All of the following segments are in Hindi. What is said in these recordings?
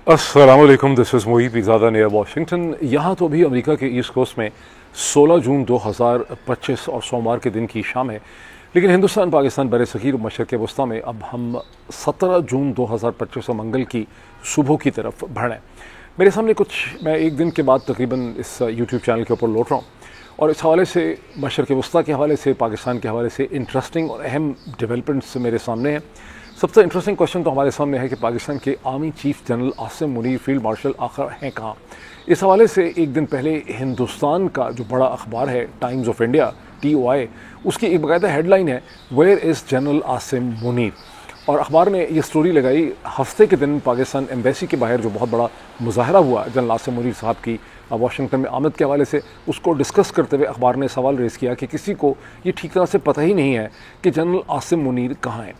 अस्सलाम वालेकुम, दिस इज़ मोई पिज़ादा नियर वाशिंगटन। यहाँ तो अभी अमेरिका के ईस्ट कोस्ट में 16 जून 2025 और सोमवार के दिन की शाम है, लेकिन हिंदुस्तान पाकिस्तान बरसगीर मशरक़ वस्ती में अब हम 17 जून 2025 मंगल की सुबह की तरफ बढ़ रहे हैं। मेरे सामने मैं एक दिन के बाद तकरीबन इस यूट्यूब चैनल के ऊपर लौट रहा हूँ और इस हवाले से मशरक़ वस्ती के हवाले से, पाकिस्तान के हवाले से इंटरेस्टिंग और अहम डेवलपमेंट्स मेरे सामने हैं। सबसे इंटरेस्टिंग क्वेश्चन तो हमारे सामने है कि पाकिस्तान के army chief general Asim Munir field marshal आखिर हैं कहाँ। इस हवाले से एक दिन पहले हिंदुस्तान का जो बड़ा अखबार है टाइम्स ऑफ इंडिया TOI, उसकी एक बाकायदा हेडलाइन है where is general Asim Munir. और अखबार ने ये स्टोरी लगाई हफ्ते के दिन पाकिस्तान एम्बेसी के बाहर जो बहुत बड़ा मुजाहरा हुआ जनरल आसिम मुनीर साहब की वाशिंगटन में आमद के हवाले से, उसको डिस्कस करते हुए अखबार ने सवाल रेज़ किया कि किसी को ये ठीक तरह से पता ही नहीं है कि जनरल आसिम मुनीर कहाँ हैं।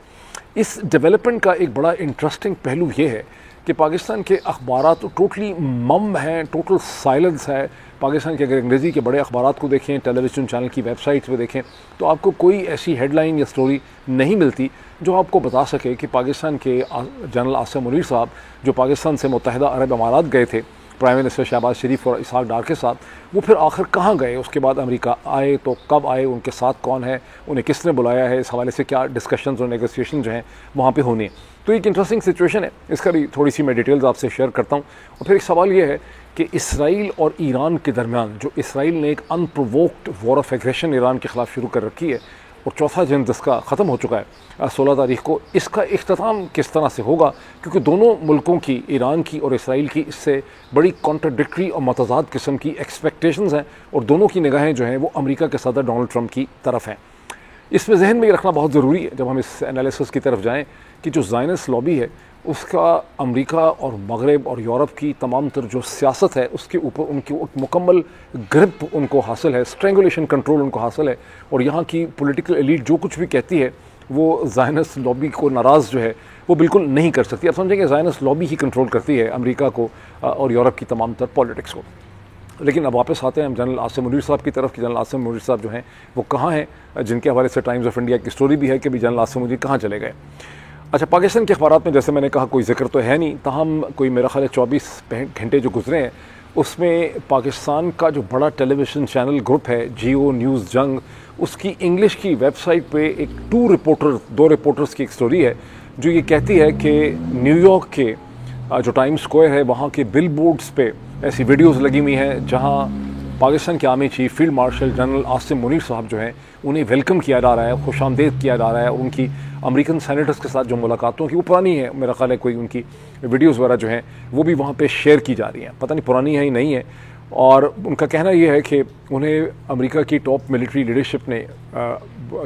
इस डेवलपमेंट का एक बड़ा इंटरेस्टिंग पहलू ये है कि पाकिस्तान के अखबार तो टोटली मम हैं, टोटल साइलेंस है। पाकिस्तान के अगर अंग्रेज़ी के बड़े अखबार को देखें, टेलीविज़न चैनल की वेबसाइट्स पे देखें, तो आपको कोई ऐसी हेडलाइन या स्टोरी नहीं मिलती जो आपको बता सके कि पाकिस्तान के जनरल आसिम मुनीर साहब, जो पाकिस्तान से मुत्तहिदा अरब अमारात गए थे प्राइम मिनिस्टर शहबाज शरीफ और इसहाक डार के साथ, वो फिर आखिर कहाँ गए, उसके बाद अमेरिका आए तो कब आए, उनके साथ कौन है, उन्हें किसने बुलाया है, इस हवाले से क्या डिस्कशंस और नेगोशिएशन जो हैं वहाँ पे होने हैं। तो एक इंटरेस्टिंग सिचुएशन है, इसका भी थोड़ी सी मैं डिटेल्स आपसे शेयर करता हूँ। और फिर एक सवाल ये है कि इसराइल और ईरान के दरमियान जो इसराइल ने एक unprovoked war of aggression Iran के ख़िलाफ़ शुरू कर रखी है और चौथा जंग जिसका ख़त्म हो चुका है 16 तारीख को, इसका इख्तिताम किस तरह से होगा, क्योंकि दोनों मुल्कों की, ईरान की और इसराइल की, इससे बड़ी कॉन्ट्राडिक्टरी और मतज़ाद किस्म की एक्सपेक्टेशंस हैं और दोनों की निगाहें जो हैं वो अमेरिका के सदर डोनाल्ड ट्रंप की तरफ हैं। इसमें जहन में ये रखना बहुत ज़रूरी है जब हम इस एनालिसिस की तरफ जाएँ कि जो ज़ायनिस्ट लॉबी है उसका अमेरिका और मगरब और यूरोप की तमाम तर जो सियासत है उसके ऊपर उनकी मुकम्मल ग्रिप उनको हासिल है, स्ट्रेंगुलेशन कंट्रोल उनको हासिल है। और यहाँ की पॉलिटिकल एलीट जो कुछ भी कहती है वो ज़ायनिस्ट लॉबी को नाराज़ जो है वो बिल्कुल नहीं कर सकती। अब समझेंगे ज़ायनिस्ट लॉबी ही कंट्रोल करती है अमेरिका को और यूरोप की तमाम तर पॉलिटिक्स को। लेकिन अब वापस आते हैं हम जनरल आसिम मुनीर साहब की तरफ कि जनरल आसिम मुनीर साहब जो हैं वो कहाँ हैं, जिनके हवाले से टाइम्स ऑफ इंडिया की स्टोरी भी है कि भी जनरल आसिम मुनीर कहाँ चले गए। अच्छा, पाकिस्तान के अखबारात में जैसे मैंने कहा कोई जिक्र तो है नहीं, ताहम कोई मेरा ख्याल है 24 घंटे जो गुजरे हैं उसमें पाकिस्तान का जो बड़ा टेलीविज़न चैनल ग्रुप है जियो न्यूज़ जंग, उसकी इंग्लिश की वेबसाइट पे एक दो रिपोर्टर्स की एक स्टोरी है जो ये कहती है कि न्यूयॉर्क के जो टाइम्स स्क्वायर है वहाँ के बिल बोर्ड्स पे ऐसी वीडियोस लगी हुई हैं जहाँ पाकिस्तान के army chief field marshal general Asim Munir साहब जो हैं उन्हें वेलकम किया जा रहा है, खुशामदीद किया जा रहा है। उनकी अमेरिकन सेनेटर्स के साथ जो मुलाकातों की वो पुरानी है, मेरा ख्याल है कोई उनकी वीडियोस वगैरह जो हैं वो भी वहाँ पे शेयर की जा रही हैं, पता नहीं पुरानी है ही नहीं है। और उनका कहना ये है कि उन्हें अमेरिका की टॉप मिलिट्री लीडरशिप ने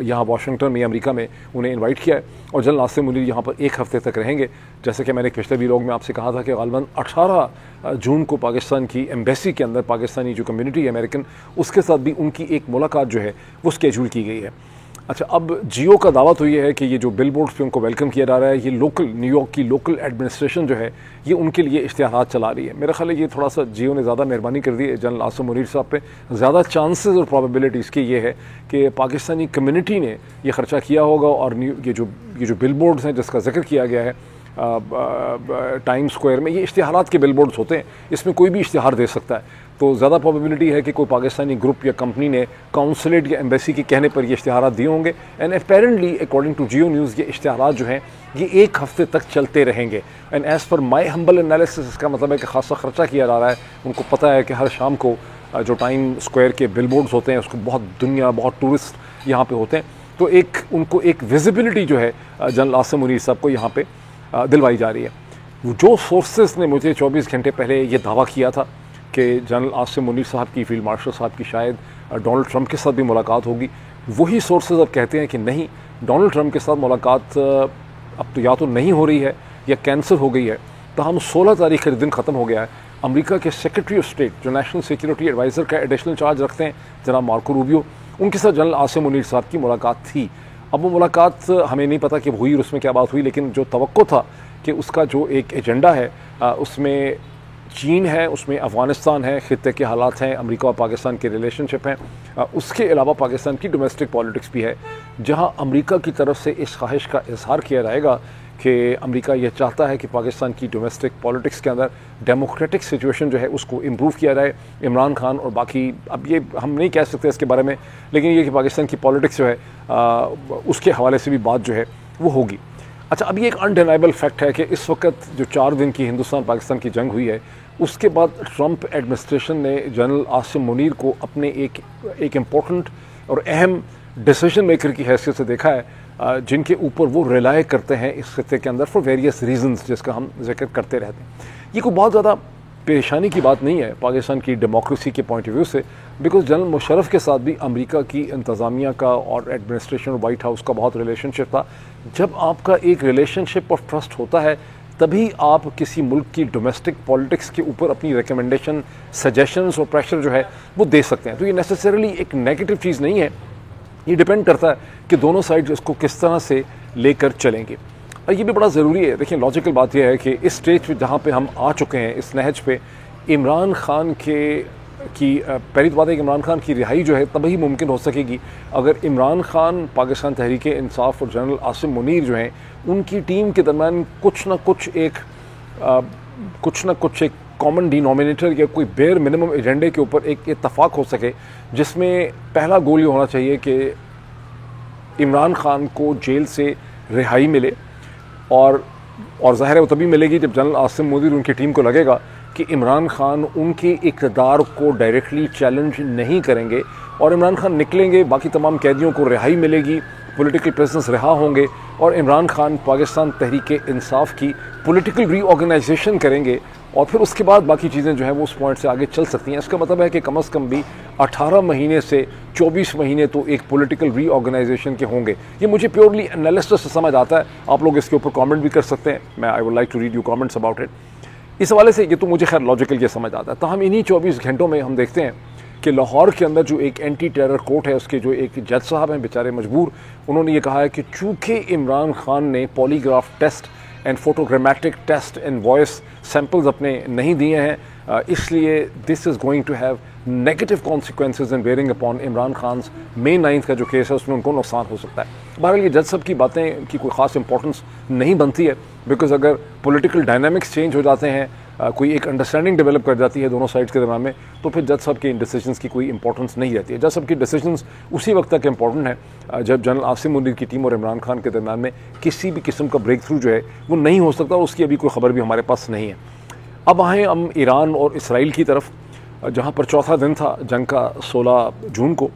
यहाँ वाशिंगटन में, अमेरिका में उन्हें इनवाइट किया है और जनरल आसिम मुनीर यहाँ पर एक हफ़्ते तक रहेंगे। जैसे कि मैंने पिछले व्लॉग में आपसे कहा था कि ग़ालिबन 18 जून को पाकिस्तान की एम्बेसी के अंदर पाकिस्तानी जो कम्युनिटी है अमेरिकन, उसके साथ भी उनकी एक मुलाकात जो है वो स्केड्यूल की गई है। अच्छा, अब जियो का दावा तो ये है कि ये जो बिल बोर्ड्स पे उनको वेलकम किया जा रहा है, ये लोकल न्यूयॉर्क की लोकल एडमिनिस्ट्रेशन जो है ये उनके लिए इश्तिहारात चला रही है। मेरा ख्याल है ये थोड़ा सा जियो ने ज़्यादा मेहरबानी कर दी है जनरल आसिम मुनीर साहब पे। ज़्यादा चांसेस और प्रोबेबिलिटी इसकी ये है कि पाकिस्तानी कम्युनिटी ने ये ख़र्चा किया होगा और ये जो बिल बोर्ड्स हैं जिसका जिक्र किया गया है टाइम स्क्वायर में, ये इश्तिहारात के बिल बोर्ड्स होते हैं, इसमें कोई भी इश्तिहार दे सकता है। तो ज़्यादा प्रोबेबिलिटी है कि कोई पाकिस्तानी ग्रुप या कंपनी ने काउंसलेट या एम्बेसी के कहने पर ये इश्तिहारात दिए होंगे। And apparently according to Geo News ये इश्तिहारात जो हैं ये एक हफ़्ते तक चलते रहेंगे। And as per my humble analysis इसका मतलब है कि खासा ख़र्चा किया जा रहा है। उनको पता है कि हर शाम को जो टाइम स्क्वायर के बिल बोर्ड्स होते हैं उसको बहुत टूरिस्ट यहाँ पर होते हैं, तो उनको एक विजिबिलिटी जो है जनरल आसिम मुनीर साहब को यहाँ पर दिलवाई जा रही है। जो सोर्सेस ने मुझे 24 घंटे पहले ये दावा किया था कि जनरल आसिम मुनीर साहब की, फील्ड मार्शल साहब की शायद डोनाल्ड ट्रंप के साथ भी मुलाकात होगी, वही सोर्सेज अब कहते हैं कि नहीं, डोनाल्ड ट्रंप के साथ मुलाकात अब तो या तो नहीं हो रही है या कैंसिल हो गई है। तो हम 16 तारीख का दिन ख़त्म हो गया है। अमेरिका के सेक्रेटरी ऑफ स्टेट जो नेशनल सिक्योरिटी एडवाइज़र का एडिशनल चार्ज रखते हैं जनाब मार्को रूबियो, उनके साथ जनरल आसिम मुनीर साहब की मुलाकात थी। अब वो मुलाकात हमें नहीं पता कि हुई और उसमें क्या बात हुई, लेकिन जो तवक्को था कि उसका जो एक एजेंडा है उसमें चीन है, उसमें अफ़गानिस्तान है, ख़ित्ते के हालात हैं, अमेरिका और पाकिस्तान के रिलेशनशिप हैं, उसके अलावा पाकिस्तान की डोमेस्टिक पॉलिटिक्स भी है, जहां अमेरिका की तरफ से इस ख्वाहिश का इजहार किया जाएगा कि अमेरिका ये चाहता है कि पाकिस्तान की डोमेस्टिक पॉलिटिक्स के अंदर डेमोक्रेटिक सिचुएशन जो है उसको इम्प्रूव किया जाए। इमरान खान और बाकी, अब ये हम नहीं कह सकते इसके बारे में, लेकिन ये कि पाकिस्तान की पॉलिटिक्स जो है उसके हवाले से भी बात जो है वो होगी। अच्छा, अब ये एक अनडिनाइबल फैक्ट है कि इस वक्त जो 4 दिन की हिंदुस्तान पाकिस्तान की जंग हुई है, उसके बाद ट्रंप एडमिनिस्ट्रेशन ने जनरल आसिम मुनीर को अपने एक इम्पोर्टेंट और अहम डिसीजन मेकर की हैसियत से देखा है, जिनके ऊपर वो रिलाय करते हैं इस खत्ते के अंदर फॉर वेरियस रीजंस, जिसका हम जिक्र करते रहते हैं। ये कोई बहुत ज़्यादा परेशानी की बात नहीं है पाकिस्तान की डेमोक्रेसी के पॉइंट ऑफ व्यू से, बिकॉज जनरल मुशर्रफ के साथ भी अमेरिका की इंतज़ामिया का और एडमिनिस्ट्रेशन और वाइट हाउस का बहुत रिलेशनशिप था। जब आपका एक रिलेशनशिप ऑफ ट्रस्ट होता है तभी आप किसी मुल्क की डोमेस्टिक पॉलिटिक्स के ऊपर अपनी रिकमेंडेशन, सजेशंस और प्रेशर जो है वो दे सकते हैं। तो ये नेसेसरली एक नेगेटिव चीज़ नहीं है, ये डिपेंड करता है कि दोनों साइड इसको किस तरह से लेकर चलेंगे। और ये भी बड़ा ज़रूरी है। देखिए, लॉजिकल बात यह है कि इस स्टेज पे जहाँ पे हम आ चुके हैं, इस नहज पे, इमरान खान की पहली बात है कि इमरान खान की रिहाई जो है तभी मुमकिन हो सकेगी अगर इमरान खान, पाकिस्तान तहरीक इंसाफ और जनरल आसिम मुनीर जो हैं उनकी टीम के दरमियान कुछ ना कुछ एक कॉमन डिनोमिनेटर या कोई बेयर मिनिमम एजेंडे के ऊपर एक इत्तफाक हो सके, जिसमें पहला गोल ये होना चाहिए कि इमरान खान को जेल से रिहाई मिले। और ज़ाहिर है वो तभी मिलेगी जब जनरल आसिम मुनीर उनकी टीम को लगेगा कि इमरान खान उनके इक़्तिदार को डायरेक्टली चैलेंज नहीं करेंगे और इमरान खान निकलेंगे, बाकी तमाम कैदियों को रिहाई मिलेगी, पॉलिटिकल प्रेजेंस रिहा होंगे और इमरान खान पाकिस्तान तहरीक इंसाफ की पॉलिटिकल रीऑर्गेनाइजेशन करेंगे और फिर उसके बाद बाकी चीज़ें जो है वो उस पॉइंट से आगे चल सकती हैं। इसका मतलब है कि कम से कम भी 18 महीने से 24 महीने तो एक पॉलिटिकल रीऑर्गेनाइजेशन के होंगे। ये मुझे प्योरली एनालिसिस से समझ आता है, आप लोग इसके ऊपर कमेंट भी कर सकते हैं। मैं I would like to read you comments about it. इस हवाले से ये तो मुझे खैर लॉजिकल ये समझ आता है। तो हम इन्हीं 24 घंटों में हम देखते हैं कि लाहौर के अंदर जो एक एंटी टेरर कोर्ट है, उसके जो एक जज साहब हैं बेचारे मजबूर, उन्होंने ये कहा है कि चूँकि इमरान खान ने polygraph test and photogrammetric test and voice samples अपने नहीं दिए हैं, इसलिए this is going to have negative consequences in bearing upon Imran Khan May 9 का जो केस है उसमें उनको नुकसान हो सकता है। बहरहाल ये जज साहब की बातें की कोई ख़ास इंपॉर्टेंस नहीं बनती है, बिकॉज अगर पॉलिटिकल डायनामिक्स चेंज हो जाते हैं, कोई एक अंडरस्टैंडिंग डेवलप कर जाती है दोनों साइड्स के दरमियान में, तो फिर जज साहब के इन डिसीजंस की कोई इंपॉर्टेंस नहीं रहती है। जज साहब की डिसीजंस उसी वक्त तक इंपॉर्टेंट है जब जनरल आसिम मुनीर की टीम और इमरान खान के दरमियान में किसी भी किस्म का ब्रेक थ्रू जो है वो नहीं हो सकता, और उसकी अभी कोई खबर भी हमारे पास नहीं है। अब आएँ हम ईरान और इसराइल की तरफ, जहाँ पर चौथा दिन था जंग का 16 जून को,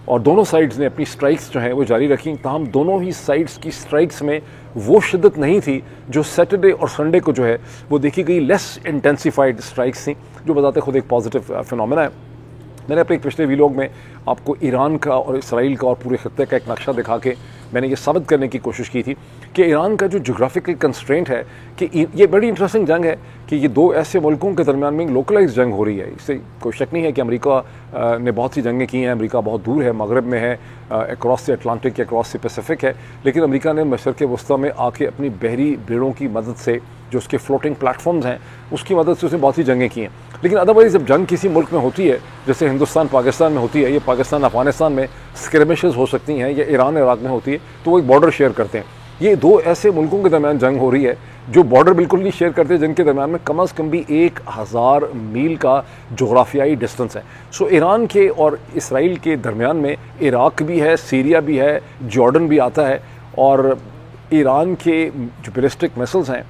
और दोनों साइड्स ने अपनी स्ट्राइक्स जो हैं वो जारी रखी। ताहम दोनों ही साइड्स की स्ट्राइक्स में वो शिद्दत नहीं थी जो सैटरडे और संडे को जो है वो देखी गई लेस इंटेंसिफाइड स्ट्राइक्स थी, जो बताते खुद एक पॉजिटिव फिनोमेना है। मैंने अपने एक पिछले वीलॉग में आपको ईरान का और इसराइल का और पूरे खत्ते का एक नक्शा दिखा के मैंने ये साबित करने की कोशिश की थी कि ईरान का जो जोग्राफिकल कंस्ट्रेंट है कि ये बड़ी इंटरेस्टिंग जंग है कि ये दो ऐसे मुल्कों के दरमियान में लोकलाइज जंग हो रही है। इससे कोई शक नहीं है कि अमेरिका ने बहुत सी जंगें की हैं, अमेरिका बहुत दूर है, मगरब में है, across the Atlantic, across the Pacific है, लेकिन अमेरिका ने मशरक़ वस्ती में आके अपनी बहरी बेड़ों की मदद से, जो उसके फ्लोटिंग प्लेटफॉर्म्स हैं, उसकी मदद से उसने बहुत सी जंगें की हैं। लेकिन अदरवाइज़ जब जंग किसी मुल्क में होती है, जैसे हिंदुस्तान पाकिस्तान में होती है, ये पाकिस्तान अफगानिस्तान में स्क्रैमिशेस हो सकती हैं, या ईरान इराक में होती है, तो वो एक बॉर्डर शेयर करते हैं। ये दो ऐसे मुल्कों के दरमियान जंग हो रही है जो बॉर्डर बिल्कुल नहीं शेयर करते, जिनके दरमियान में कम से कम भी 1000 मील का जोग्राफियाई डिस्टेंस है। सो ईरान के और इसराइल के दरमियान में इराक भी है, सीरिया भी है, जॉर्डन भी आता है, और ईरान के जो बैलिस्टिक मिसाइल्स हैं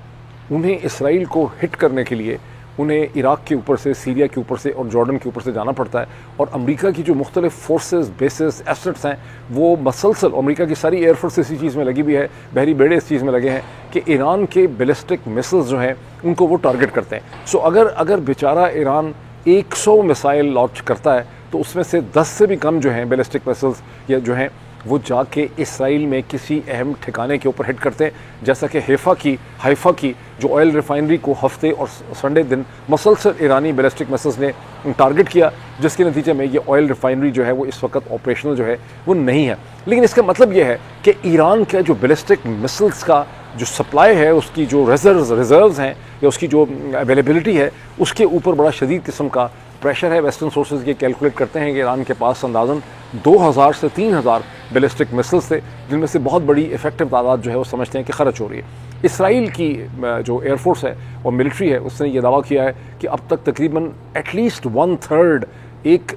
उन्हें इसराइल को हिट करने के लिए उन्हें इराक के ऊपर से, सीरिया के ऊपर से और जॉर्डन के ऊपर से जाना पड़ता है। और अमेरिका की जो मुख्तलिफ फोर्सेस, बेसिस, एसेट्स हैं, वो मसलसल, अमेरिका की सारी एयरफोर्स इसी चीज़ में लगी हुई है, बहरी बेड़े इस चीज़ में लगे हैं कि ईरान के बैलिस्टिक मिसाइल्स जो हैं उनको वो टारगेट करते हैं। सो अगर बेचारा ईरान 100 मिसाइल लॉन्च करता है तो उसमें से 10 से भी कम जो हैं बैलिस्टिक मिसाइल्स या जो हैं वो जाके इसराइल में किसी अहम ठिकाने के ऊपर हिट करते हैं, जैसा कि हाइफा की जो ऑयल रिफाइनरी को हफ्ते और संडे दिन मसलसल ईरानी बैलिस्टिक मिसाइल्स ने टारगेट किया, जिसके नतीजे में ये ऑयल रिफाइनरी जो है वो इस वक्त ऑपरेशनल जो है वो नहीं है। लेकिन इसका मतलब ये है कि ईरान का जो बैलिस्टिक मिसाइल्स का जो सप्लाई है, उसकी जो रिजर्व्स हैं या उसकी जो अवेलेबिलिटी है, उसके ऊपर बड़ा शदीद किस्म का प्रेशर है। वेस्टर्न सोर्सेज ये कैलकुलेट करते हैं कि ईरान के पास अंदाज़न 2000 से 3000 बैलिस्टिक मिसाइल्स थे, जिनमें से बहुत बड़ी इफेक्टिव तादाद जो है वो समझते हैं कि खर्च हो रही है। इसराइल की जो एयरफोर्स है और मिलिट्री है उसने ये दावा किया है कि अब तक तकरीबन एटलीस्ट 1/3 एक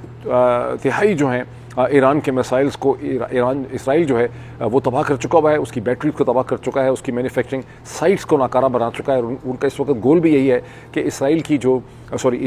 तिहाई जो है ईरान के मिसाइल्स को इसराइल जो है वो तबाह कर चुका हुआ है, उसकी बैटरीज को तबाह कर चुका है, उसकी मैन्युफैक्चरिंग साइट्स को नाकारा बना चुका है। उनका इस वक्त गोल भी यही है कि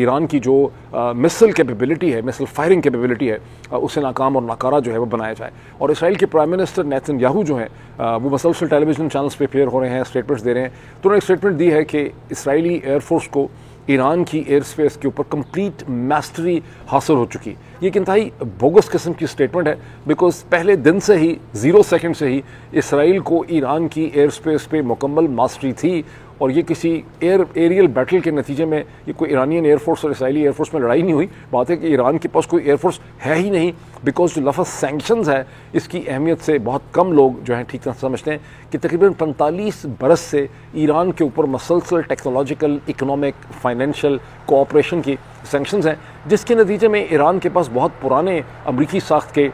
ईरान की जो मिसाइल कैपेबिलिटी है, मिसाइल फायरिंग कैपेबिलिटी है, उसे नाकाम और नाकारा जो है वो बनाया जाए। और इसराइल के प्राइम मिनिस्टर नेतन्याहू जो हैं वो मुसलसल टेलीविजन चैनल्स पे अपीयर हो रहे हैं, स्टेटमेंट्स दे रहे हैं। तो उन्होंने एक स्टेटमेंट दी है कि इसराइली एयरफोर्स को ईरान की एयर स्पेस के ऊपर कंप्लीट मास्टरी हासिल हो चुकी। ये एक इंतहाई बोगस किस्म की स्टेटमेंट है, बिकॉज पहले दिन से ही 0 सेकंड से ही इसराइल को ईरान की एयर स्पेस पे मुकम्मल मास्टरी थी। और ये किसी एरियल बैटल के नतीजे में ये कोई ईरानियन एयरफोर्स और इसराइली एयरफोर्स में लड़ाई नहीं हुई। बात है कि ईरान के पास कोई एयरफोर्स है ही नहीं, बिकॉज जो लफ्ज़ सैंक्शंस है इसकी अहमियत से बहुत कम लोग जो हैं ठीक तरह समझते हैं कि तकरीबन 45 बरस से ईरान के ऊपर मसलसल टेक्नोलॉजिकल, इकोनॉमिक, फाइनेंशियल कोऑपरेशन की सैंक्शंस हैं, जिसके नतीजे में ईरान के पास बहुत पुराने अमरीकी साख्त के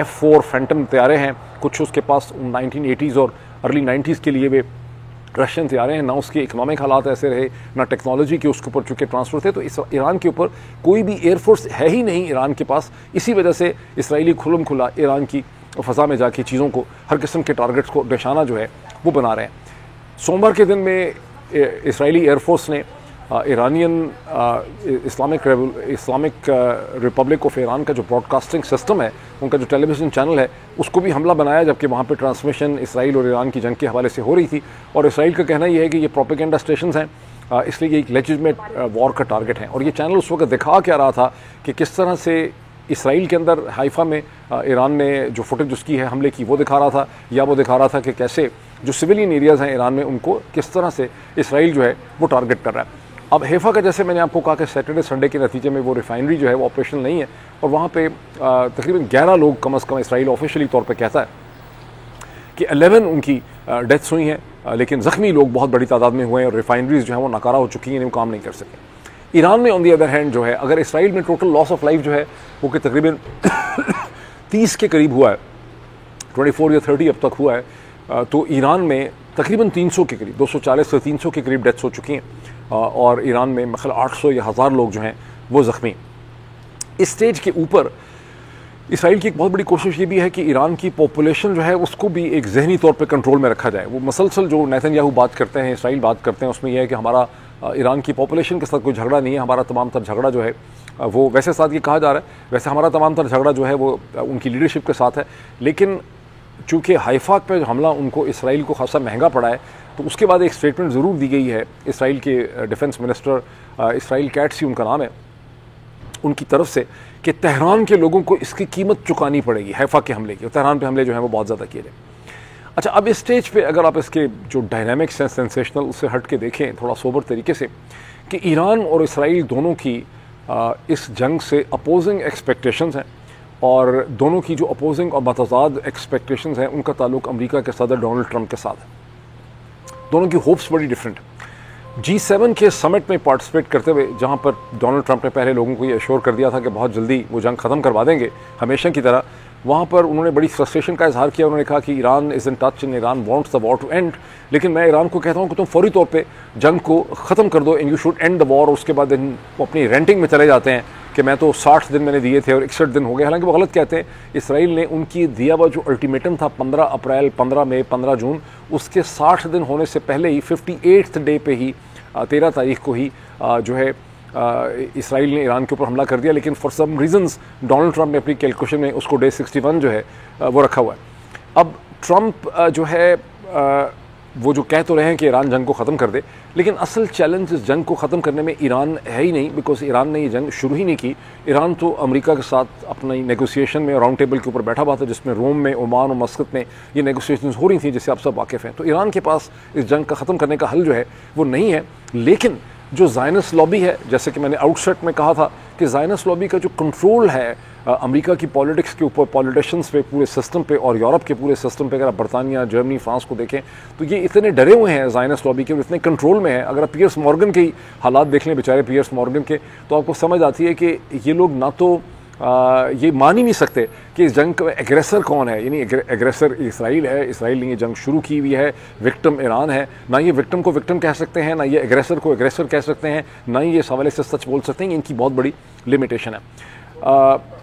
F4 फैंटम तैयारे हैं। कुछ उसके पास 1980s और अर्ली 90s के लिए वे रशियन तैयारे हैं। ना उसके इकोनॉमिक हालात ऐसे रहे, ना टेक्नोलॉजी के उसके ऊपर चूँकि ट्रांसफ़र थे, तो इस ईरान के ऊपर कोई भी एयरफोर्स है ही नहीं ईरान के पास। इसी वजह से इसराइली खुलम खुला ईरान की फ़ज़ा में जाके चीज़ों को, हर किस्म के टारगेट्स को निशाना जो है वो बना रहे हैं। सोमवार के दिन में इसराइली एयरफोर्स ने Iranian Islamic Republic of Iran का जो ब्रॉडकास्टिंग सिस्टम है, उनका जो टेलीविज़न चैनल है, उसको भी हमला बनाया, जबकि वहाँ पे ट्रांसमिशन इसराइल और ईरान की जंग के हवाले से हो रही थी। और इसराइल का कहना यह है कि ये प्रोपेगेंडा स्टेशंस हैं, इसलिए ये एक लेजिटिमेट वॉर का टारगेट है। और ये चैनल उस वक्त दिखा क्या रहा था कि किस तरह से इसराइल के अंदर हाइफा में ईरान ने जो फुटेज उसकी है हमले की वो दिखा रहा था, या वो दिखा रहा था कि कैसे जो सिविलियन एरियाज़ हैं ईरान में उनको किस तरह से इसराइल जो है वो टारगेट कर रहा है। अब हैफा का, जैसे मैंने आपको कहा कि सैटरडे संडे के नतीजे में वो रिफाइनरी जो है वो ऑपरेशनल नहीं है, और वहाँ पे तकरीबन 11 लोग कम अज़ कम इसराइल ऑफिशियली तौर पे कहता है कि 11 उनकी डेथ्स हुई हैं, लेकिन ज़ख्मी लोग बहुत बड़ी तादाद में हुए हैं और रिफाइनरीज जो है वो नाकारा हो चुकी हैं, वो काम नहीं कर सके। ईरान में ऑन दी अदर हैंड जो है, अगर इसराइल में टोटल लॉस ऑफ लाइफ जो है वो कि तकरीबन 30 के करीब हुआ है, 24 या 30 अब तक हुआ है, तो ईरान में तकरीबन 300 के करीब, 240 से 300 के करीब डेथ्स हो चुकी हैं। और ईरान में मतलब 800 या 1000 लोग जो हैं वो ज़ख्मी। इस स्टेज के ऊपर इसराइल की एक बहुत बड़ी कोशिश ये भी है कि ईरान की पॉपुलेशन जो है उसको भी एक जहनी तौर पे कंट्रोल में रखा जाए। वो मसलसल जो नेतन्याहू बात करते हैं, इसराइल बात करते हैं, उसमें यह है कि हमारा ईरान की पॉपुलेशन के साथ कोई झगड़ा नहीं है, हमारा तमाम तर झगड़ा जो है वो, वैसे साथ ये कहा जा रहा है, वैसे हमारा तमाम तर झगड़ा जो है वो उनकी लीडरशिप के साथ है। लेकिन चूँकि हाइफा पे हमला उनको इसराइल को खासा महंगा पड़ा है, तो उसके बाद एक स्टेटमेंट ज़रूर दी गई है इसराइल के डिफेंस मिनिस्टर, इसराइल कैट्सी उनका नाम है, उनकी तरफ से, कि तेहरान के लोगों को इसकी कीमत चुकानी पड़ेगी हैफा के हमले की, और तेहरान पे हमले जो हैं वो बहुत ज़्यादा किए गए। अच्छा, अब इस स्टेज पे अगर आप इसके जो डायनामिक्स हैं सेंसेशनल, उससे हट के देखें थोड़ा सोबर तरीके से, कि ईरान और इसराइल दोनों की इस जंग से अपोजिंग एक्सपेक्टेशंस हैं, और दोनों की जो अपोजिंग और मतजाद एक्सपेक्टेशंस हैं उनका ताल्लुक अमेरिका के सदर डोनाल्ड ट्रंप के साथ है। दोनों की होप्स बड़ी डिफरेंट है। G7 के समिट में पार्टिसिपेट करते हुए, जहां पर डोनाल्ड ट्रंप ने पहले लोगों को ये एश्योर कर दिया था कि बहुत जल्दी वो जंग ख़त्म करवा देंगे हमेशा की तरह, वहाँ पर उन्होंने बड़ी फ्रस्ट्रेशन का इजहार किया। उन्होंने कहा कि Iran is in touch and Iran wants the war to end, लेकिन मैं ईरान को कहता हूँ कि तुम फौरी तौर पे जंग को ख़त्म कर दो, and you should and the war. उसके बाद वो अपनी रेंटिंग में चले जाते हैं कि मैं तो 60 दिन मैंने दिए थे और 61 दिन हो गए। हालांकि वो गलत कहते हैं। इसराइल ने उनकी दिया हुआ जो अल्टीमेटम था 15 अप्रैल, 15 मई, 15 जून, उसके 60 दिन होने से पहले ही 58th डे पे ही 13 तारीख को ही जो है इसराइल ने ईरान के ऊपर हमला कर दिया। लेकिन for some reasons Donald Trump ने अपनी कैलकुलेशन में उसको डे 61 जो है वो रखा हुआ है। अब ट्रंप जो है वो जो कह तो रहे हैं कि ईरान जंग को ख़त्म कर दे, लेकिन असल चैलेंज इस जंग को ख़त्म करने में ईरान है ही नहीं, बिकॉज ईरान ने ये जंग शुरू ही नहीं की। ईरान तो अमेरिका के साथ अपनी नेगोशिएशन में राउंड टेबल के ऊपर बैठा हुआ था, जिसमें रोम में, ओमान और मस्कत में ये नेगोशिएशंस हो रही थी, जिससे आप सब वाकिफ़ हैं। तो ईरान के पास इस जंग का ख़त्म करने का हल जो है वो नहीं है। लेकिन जो ज़ायनिस्ट लॉबी है, जैसे कि मैंने आउटसेट में कहा था कि ज़ायनिस्ट लॉबी का जो कंट्रोल है अमेरिका की पॉलिटिक्स के ऊपर, पॉलिटिशियंस पे, पूरे सिस्टम पे, और यूरोप के पूरे सिस्टम पे, अगर आप बरतानिया, जर्मनी, फ्रांस को देखें तो ये इतने डरे हुए हैं ज़ायनिस्ट लॉबी के, इतने कंट्रोल में है। अगर आप पियर्स मॉर्गन के ही हालात देख लें, बेचारे पियर्स मॉर्गन के, तो आपको समझ आती है कि ये लोग ना तो ये मान ही नहीं सकते कि इस जंग का एग्रेसर कौन है। यानी एग्रेसर इसराइल है, इसराइल ने ये जंग शुरू की हुई है, विक्टिम ईरान है। ना ये विक्टिम को विक्टिम कह सकते हैं, ना ये एग्रेसर को एग्रेसर कह सकते हैं, ना ही ये इस हवाले से सच बोल सकते हैं। इनकी बहुत बड़ी लिमिटेशन है।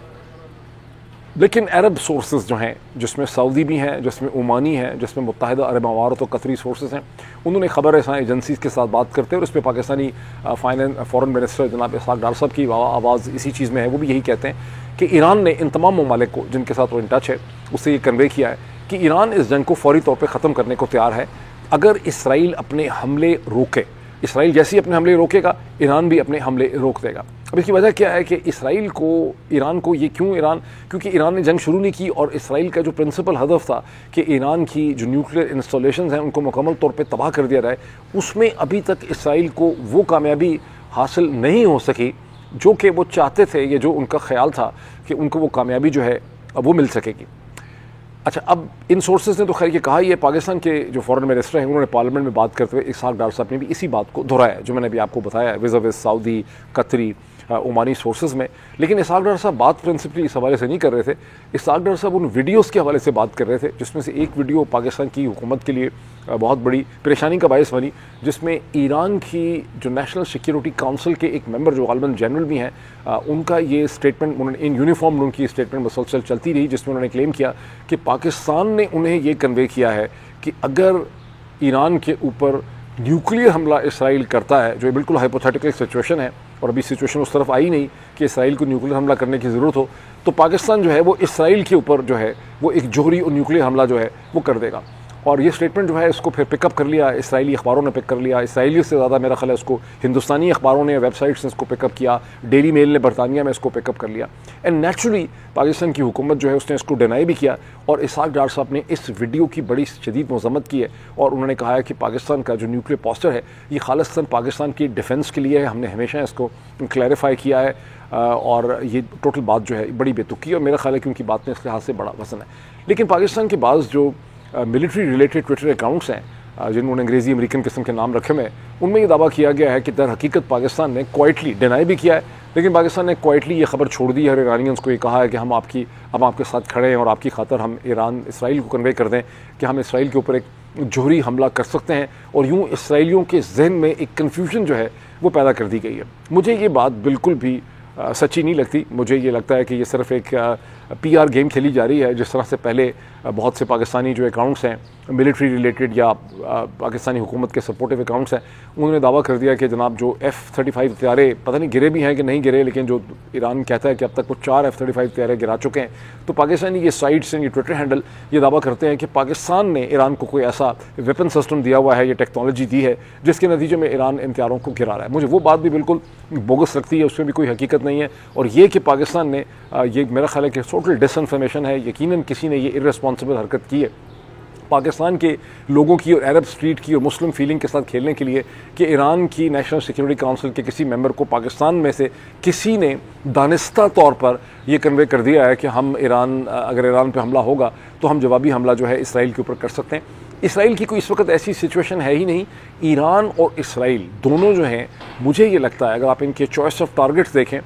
लेकिन अरब सोर्सेज जो हैं, जिसमें सऊदी भी हैं, जिसमें ओमानी है, जिसमें मुत्तहिदा अरब अमारात और कतरी सोर्सेज हैं, उन्होंने खबर रसां एजेंसीज़ के साथ बात करते हैं और इस पर पाकिस्तानी फॉरेन मिनिस्टर जनाब इसहाक डार साहब की आवाज़ इसी चीज़ में है। वो भी यही कहते हैं कि ईरान ने इन तमाम ममालिक को जिनके साथ वो इन टच है उससे ये कन्वे किया है कि ईरान इस जंग को फौरी तौर पर ख़त्म करने को तैयार है अगर इसराइल अपने हमले रोके। इसराइल जैसे ही अपने हमले रोकेगा, ईरान भी अपने हमले रोक देगा। अब इसकी वजह क्या है कि इसराइल को, ईरान को ये क्यों ईरान, क्योंकि ईरान ने जंग शुरू नहीं की और इसराइल का जो प्रिंसिपल हदफ था कि ईरान की जो न्यूक्लियर इंस्टॉलेशंस हैं उनको मुकम्मल तौर पे तबाह कर दिया जाए, उसमें अभी तक इसराइल को वो कामयाबी हासिल नहीं हो सकी जो कि वो चाहते थे, या जो उनका ख्याल था कि उनको वो कामयाबी जो है अब वो मिल सकेगी। अच्छा, अब इन सोर्सेज ने तो खैर ये कहा ही है, पाकिस्तान के जो फॉरेन मिनिस्टर हैं उन्होंने पार्लियामेंट में बात करते हुए इसहाक डार साहब ने भी इसी बात को दोहराया जो मैंने अभी आपको बताया है विज़ सऊदी, कतरी, ओमानी सोर्सेज में। लेकिन इसहाक डार साहब बात प्रिंसिपली इस हवाले से नहीं कर रहे थे। इसहाक डार साहब उन वीडियोज़ के हवाले से बात कर रहे थे जिसमें से एक वीडियो पाकिस्तान की हुकूमत के लिए बहुत बड़ी परेशानी का बायस बनी, जिसमें ईरान की जो नेशनल सिक्योरिटी काउंसिल के एक मेंबर जो गालिबन जनरल भी हैं, उनका ये स्टेटमेंट, उन्होंने इन यूनिफॉर्म उनकी स्टेटमेंट मुसलसल चलती रही जिसमें उन्होंने क्लेम किया कि पाकिस्तान ने उन्हें ये कन्वे किया है कि अगर ईरान के ऊपर न्यूक्लियर हमला इसराइल करता है, जो बिल्कुल हाइपोथेटिकल सिचुएशन है और अभी सिचुएशन उस तरफ आई नहीं कि इसराइल को न्यूक्लियर हमला करने की ज़रूरत हो, तो पाकिस्तान जो है वो इसराइल के ऊपर जो है वो एक जोहरी और न्यूक्लियर हमला जो है वो कर देगा। और ये स्टेटमेंट जो है इसको फिर पिकअप कर लिया, इसराइली अखबारों ने पिक कर लिया। इसराइली से ज़्यादा मेरा ख्याल है इसको हिंदुस्तानी अखबारों ने, वेबसाइट्स ने इसको पिकअप किया, डेली मेल ने बरतानिया में इसको पिकअप कर लिया। एंड नेचुरली पाकिस्तान की हुकूमत जो है उसने इसको डिनाई भी किया और इसहाक डार साहब ने इस वीडियो की बड़ी शदीद मजम्मत की है और उन्होंने कहा है कि पाकिस्तान का जो न्यूक्लियर पोस्टर है ये खालिस्तान पाकिस्तान की डिफेंस के लिए है। हमने हमेशा इसको क्लैरिफाई किया है और ये टोटल बात जो है बड़ी बेतुकी है और मेरा ख्याल है कि उनकी बात में इसके हाथ से बड़ा वजन है। लेकिन पाकिस्तान के बाज़ जो मिलिट्री रिलेटेड ट्विटर अकाउंट्स हैं जिन्होंने अंग्रेज़ी अमेरिकन किस्म के नाम रखे हुए हैं, उनमें ये दावा किया गया है कि दर हकीकत पाकिस्तान ने क्वाइटली डिनाई भी किया है, लेकिन पाकिस्तान ने क्वाइटली ये खबर छोड़ दी है। ईरानियंस को ये कहा है कि हम आपके साथ खड़े हैं और आपकी खातर हम इसराइल को कन्वे कर दें कि हम इसराइल के ऊपर एक जोहरी हमला कर सकते हैं। और यूँ इसराइलियों के जहन में एक कन्फ्यूजन जो है वो पैदा कर दी गई है। मुझे ये बात बिल्कुल भी सच्ची नहीं लगती। मुझे ये लगता है कि ये सिर्फ एक PR गेम खेली जा रही है। जिस तरह से पहले बहुत से पाकिस्तानी जो अकाउंट्स हैं मिलिट्री रिलेटेड या पाकिस्तानी हुकूमत के सपोर्टिव अकाउंट्स हैं, उन्होंने दावा कर दिया कि जनाब जो F-35 तैयारे पता नहीं गिरे भी हैं कि नहीं गिरे, लेकिन जो ईरान कहता है कि अब तक वो 4 F-35 तैयारे गिरा चुके हैं। तो पाकिस्तानी ये साइट्स हैं, ये ट्विटर हैंडल ये दावा करते हैं कि पाकिस्तान ने ईरान को कोई ऐसा वेपन सिस्टम दिया हुआ है, ये टेक्नोलॉजी दी है जिसके नतीजे में ईरान इन तैयारों को गिरा रहा है। मुझे वो बात भी बिल्कुल बोगस लगती है, उसमें भी कोई हकीकत नहीं है। और ये कि पाकिस्तान ने ये मेरा ख्याल है कि टोटल डिसइन्फॉर्मेशन है। यकीनन किसी ने ये इर्रेस्पॉन्सिबल हरकत की है पाकिस्तान के लोगों की और अरब स्ट्रीट की और मुस्लिम फीलिंग के साथ खेलने के लिए कि ईरान की नेशनल सिक्योरिटी काउंसिल के किसी मेंबर को पाकिस्तान में से किसी ने दानिस्ता तौर पर यह कन्वे कर दिया है कि हम अगर ईरान पे हमला होगा तो हम जवाबी हमला जो है इसराइल के ऊपर कर सकते हैं। इसराइल की कोई इस वक्त ऐसी सिचुएशन है ही नहीं। ईरान और इसराइल दोनों जो हैं, मुझे ये लगता है अगर आप इनके चॉइस ऑफ टारगेट्स देखें,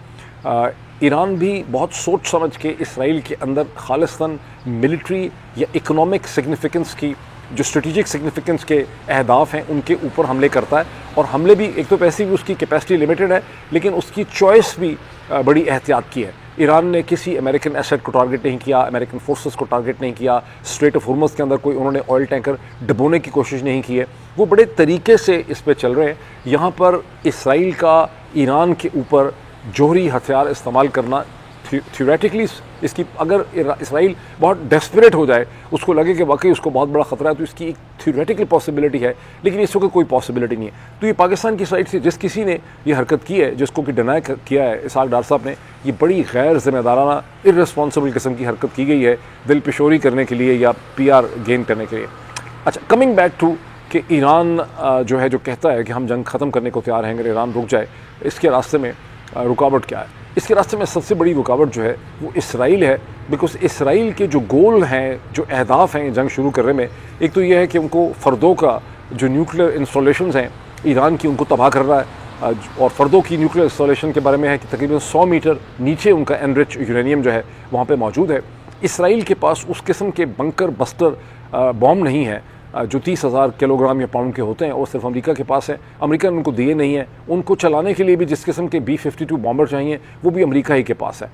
ईरान भी बहुत सोच समझ के इसराइल के अंदर खालिस्तान मिलिट्री या इकोनॉमिक सिग्निफिकेंस की जो स्ट्रेटिजिक सिग्निफिकेंस के अहदाफ हैं उनके ऊपर हमले करता है। और हमले भी एक तो वैसे भी उसकी कैपेसिटी लिमिटेड है, लेकिन उसकी चॉइस भी बड़ी एहतियात की है। ईरान ने किसी अमेरिकन एसेट को टारगेट नहीं किया, अमेरिकन फोर्सेस को टारगेट नहीं किया, स्ट्रेट ऑफ हॉर्मज़ के अंदर कोई उन्होंने ऑयल टैंकर डुबोने की कोशिश नहीं की है। वो बड़े तरीके से इस पर चल रहे हैं। यहाँ पर इसराइल का ईरान के ऊपर जोहरी हथियार इस्तेमाल करना थ्योरेटिकली, इसकी अगर इसराइल बहुत डेस्परेट हो जाए, उसको लगे कि वाकई उसको बहुत बड़ा ख़तरा है, तो इसकी एक थ्योरेटिकल पॉसिबिलिटी है, लेकिन इस वक्त कोई पॉसिबिलिटी नहीं है। तो ये पाकिस्तान की साइड से जिस किसी ने ये हरकत की है, जिसको कि डिनाई किया है इसहाक डार साहब ने, ये बड़ी गैर जिम्मेदाराना इर्रेस्पॉन्सिबल किस्म की हरकत की गई है दिल पिशोरी करने के लिए या PR गेन करने के लिए। अच्छा, कमिंग बैक टू कि ईरान जो है जो कहता है कि हम जंग ख़त्म करने को तैयार हैं अगर ईरान रुक जाए, इसके रास्ते में रुकावट क्या है? इसके रास्ते में सबसे बड़ी रुकावट जो है वो इसराइल है। बिकॉज इसराइल के जो गोल हैं, जो अहदाफ हैं जंग शुरू करने में, एक तो ये है कि उनको फ़र्दों का जो न्यूक्लियर इंस्टॉलेशंस हैं ईरान की उनको तबाह कर रहा है। और फर्दों की न्यूक्लियर इंस्टॉलेशन के बारे में है कि तकरीबन 100 मीटर नीचे उनका एनरिच यूरेनियम जो है वहाँ पे मौजूद है। इसराइल के पास उस किस्म के बंकर बस्टर बॉम्ब नहीं है जो 30,000 किलोग्राम या पाउंड के होते हैं, और सिर्फ अमेरिका के पास है। अमेरिका ने उनको दिए नहीं है। उनको चलाने के लिए भी जिस किस्म के B-52 बॉम्बर चाहिए वो भी अमेरिका ही के पास है।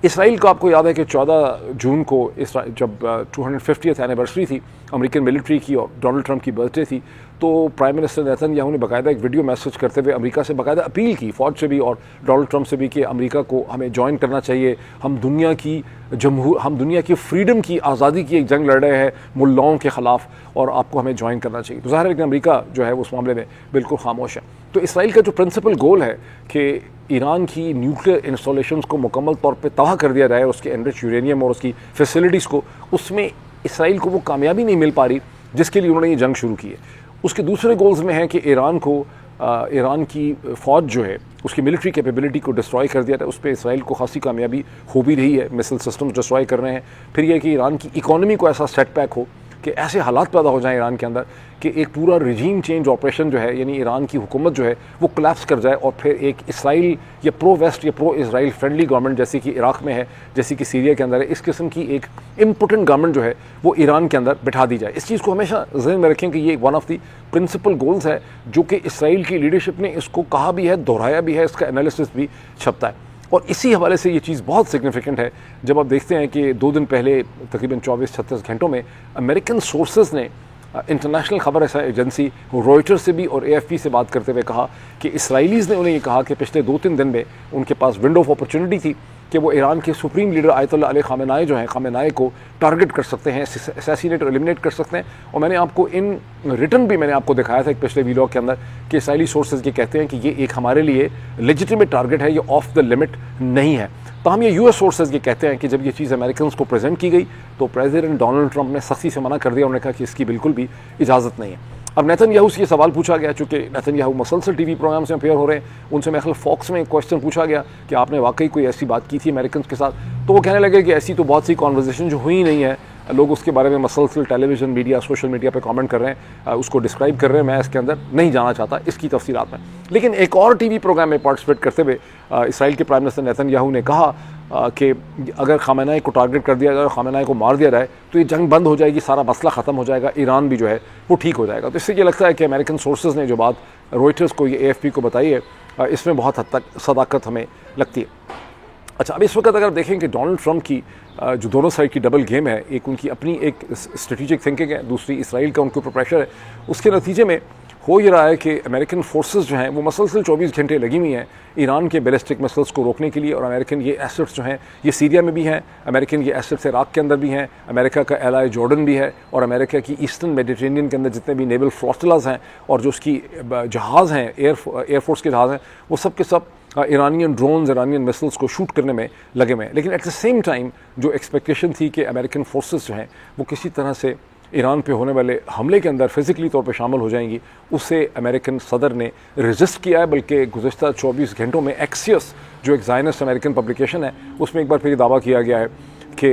इसराइल को आपको याद है कि 14 जून को जब 250th एनिवर्सरी थी अमेरिकन मिलिट्री की और डोनाल्ड ट्रंप की बर्थडे थी, तो प्राइम मिनिस्टर नेतन्याहू ने बाकायदा एक वीडियो मैसेज करते हुए अमेरिका से बाकायदा अपील की, फ़ौज से भी और डोनाल्ड ट्रंप से भी, कि अमेरिका को हमें ज्वाइन करना चाहिए। हम दुनिया की फ्रीडम की, आज़ादी की एक जंग लड़ रहे हैं मुल्लाओं के ख़िलाफ़, और आपको हमें ज्वाइन करना चाहिए। तो ज़ाहिर है कि अमेरिका जो है उस मामले में बिल्कुल खामोश है। तो इसराइल का जो प्रिंसिपल गोल है कि ईरान की न्यूक्लियर इंस्टॉलेशंस को मुकम्मल तौर पे तबाह कर दिया जाए, उसके एनरिच यूरेनियम और उसकी फैसिलिटीज़ को, उसमें इसराइल को वो कामयाबी नहीं मिल पा रही जिसके लिए उन्होंने ये जंग शुरू की है। उसके दूसरे गोल्स में है कि ईरान की फ़ौज जो है उसकी मिलिट्री कैपेबिलिटी को डिस्ट्रॉय कर दिया था। उस पर इसराइल को खासी कामयाबी हो भी रही है, मिसाइल सिस्टम्स डिस्ट्रॉय कर रहे हैं। फिर यह कि ईरान की इकॉनमी को ऐसा सेटबैक हो कि ऐसे हालात पैदा हो जाएं ईरान के अंदर कि एक पूरा रिजीम चेंज ऑपरेशन जो है, यानी ईरान की हुकूमत जो है वो कोलैप्स कर जाए, और फिर एक इसराइल या प्रो वेस्ट या प्रो इसराइल फ्रेंडली गवर्नमेंट जैसी कि इराक में है, जैसी कि सीरिया के अंदर है, इस किस्म की एक इम्पोर्टेंट गवर्नमेंट जो है वो ईरान के अंदर बिठा दी जाए। इस चीज़ को हमेशा ज़हन में रखें कि ये one of the principal goals है, जो कि इसराइल की लीडरशिप ने इसको कहा भी है, दोहराया भी है, इसका एनालिसिस भी छपता है। और इसी हवाले से ये चीज़ बहुत सिग्निफिकेंट है जब आप देखते हैं कि 2 दिन पहले तकरीबन 24-36 घंटों में अमेरिकन सोर्सेज ने इंटरनेशनल खबर एजेंसी रॉयटर्स से भी और AFP से बात करते हुए कहा कि इसराइलीज़ ने उन्हें ये कहा कि पिछले 2-3 दिन में उनके पास विंडो ऑफ अपॉर्चुनिटी थी कि वो ईरान के सुप्रीम लीडर आयतुल्लाह अली ख़ामेनाई जो हैं, ख़ामेनाई को टारगेट कर सकते हैं, असैसिनेट और एलिमिनेट कर सकते हैं। और मैंने आपको इन रिटर्न भी मैंने आपको दिखाया था एक पिछले वीडियो के अंदर कि इसराइली सोर्सेज ये कहते हैं कि ये एक हमारे लिए लेजिटिमेट टारगेट है, ये ऑफ द लिमिट नहीं है। तमाम ये US सोर्सेज ये कहते हैं कि जब ये चीज़ अमेरिकन को प्रेजेंट की गई तो प्रेसिडेंट डोनाल्ड ट्रंप ने सख्ती से मना कर दिया। उन्होंने कहा कि इसकी बिल्कुल भी इजाज़त नहीं है। अब नेतन्याहू से ये सवाल पूछा गया, चूँकि नेतन्याहू मसलसल TV प्रोग्राम्स में अपेयर हो रहे हैं, उनसे मेरे ख्याल फॉक्स में एक क्वेश्चन पूछा गया कि आपने वाकई कोई ऐसी बात की थी अमेरिकन के साथ, तो वो कहने लगे कि ऐसी तो बहुत सी कॉन्वर्जेसन जो हुई नहीं है, लोग उसके बारे में मसलसल टेलीविज़न मीडिया सोशल मीडिया पे कमेंट कर रहे हैं, उसको डिस्क्राइब कर रहे हैं, मैं इसके अंदर नहीं जाना चाहता इसकी तफसीलात में। लेकिन एक और TV प्रोग्राम में पार्टिसिपेट करते हुए इसराइल के प्राइम मिनिस्टर नेतन्याहू ने कहा कि अगर ख़ामेनाई को टारगेट कर दिया जाए, ख़ामेनाई को मार दिया जाए तो ये जंग बंद हो जाएगी, सारा मसला ख़त्म हो जाएगा, ईरान भी जो है वो ठीक हो जाएगा। तो इससे ये लगता है कि अमेरिकन सोर्सेज ने जो बात रॉयटर्स को, ये AFP को बताई है, इसमें बहुत हद तक सदाकत हमें लगती है। अच्छा, अब इस वक्त अगर देखें कि डोनाल्ड ट्रंप की जो दोनों साइड की डबल गेम है, एक उनकी अपनी एक स्ट्रेटेजिक थिंकिंग है, दूसरी इसराइल का उनके ऊपर प्रेशर है, उसके नतीजे में हो ये रहा है कि अमेरिकन फोर्सेस जो हैं वो मसलसल 24 घंटे लगी हुई हैं ईरान के बैलिस्टिक मिसाइल्स को रोकने के लिए। और अमेरिकन ये एसेट्स जो हैं ये सीरिया में भी हैं, अमेरिकन ये एसेट्स इराक के अंदर भी हैं, अमेरिका का एलाई जॉर्डन भी है, और अमेरिका की ईस्टर्न मेडिटेरेनियन के अंदर जितने भी नेवल फ्लोटिलाज हैं और जो उसकी जहाज़ हैं, एयरफोर्स के जहाज़ हैं, वो सब के सब ईरानियन ड्रोन्स, ईरानियन मिसाइल्स को शूट करने में लगे हुए हैं। लेकिन एट द सेम टाइम जो एक्सपेक्टेशन थी कि अमेरिकन फोर्सेस जो हैं वो किसी तरह से ईरान पे होने वाले हमले के अंदर फिजिकली तौर पे शामिल हो जाएंगी, उससे अमेरिकन सदर ने रेजिस्ट किया है। बल्कि गुज़श्ता 24 घंटों में एक्सियस जो एक ज़ायनिस्ट अमेरिकन पब्लिकेशन है उसमें एक बार फिर दावा किया गया है कि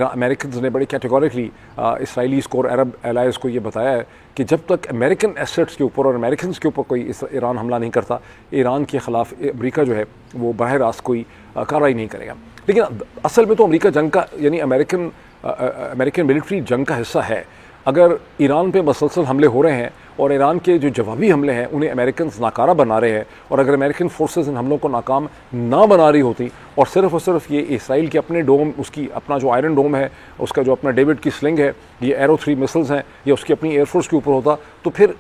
अमेरिकन ने बड़ी कैटेगोरिकली इसराइलीज़ को और अरब एलाइज़ को ये बताया है कि जब तक अमेरिकन एसेट्स के ऊपर और अमेरिकन के ऊपर कोई ईरान हमला नहीं करता, ईरान के ख़िलाफ़ अमेरिका जो है वो बराह रास्त कोई कार्रवाई नहीं करेगा। लेकिन असल में तो अमेरिका जंग का, यानी अमेरिकन मिलिट्री जंग का हिस्सा है। अगर ईरान पे मसलसल हमले हो रहे हैं और ईरान के जो जवाबी हमले हैं उन्हें अमेरिकन नाकारा बना रहे हैं, और अगर अमेरिकन फोर्सेस इन हमलों को नाकाम ना बना रही होती और सिर्फ ये इसराइल के अपने डोम, उसकी अपना जो आयरन डोम है, उसका जो अपना डेविड की स्लिंग है, ये एरो 3 मिसाइल्स हैं, या उसकी अपनी एयरफोर्स के ऊपर होता, तो फिर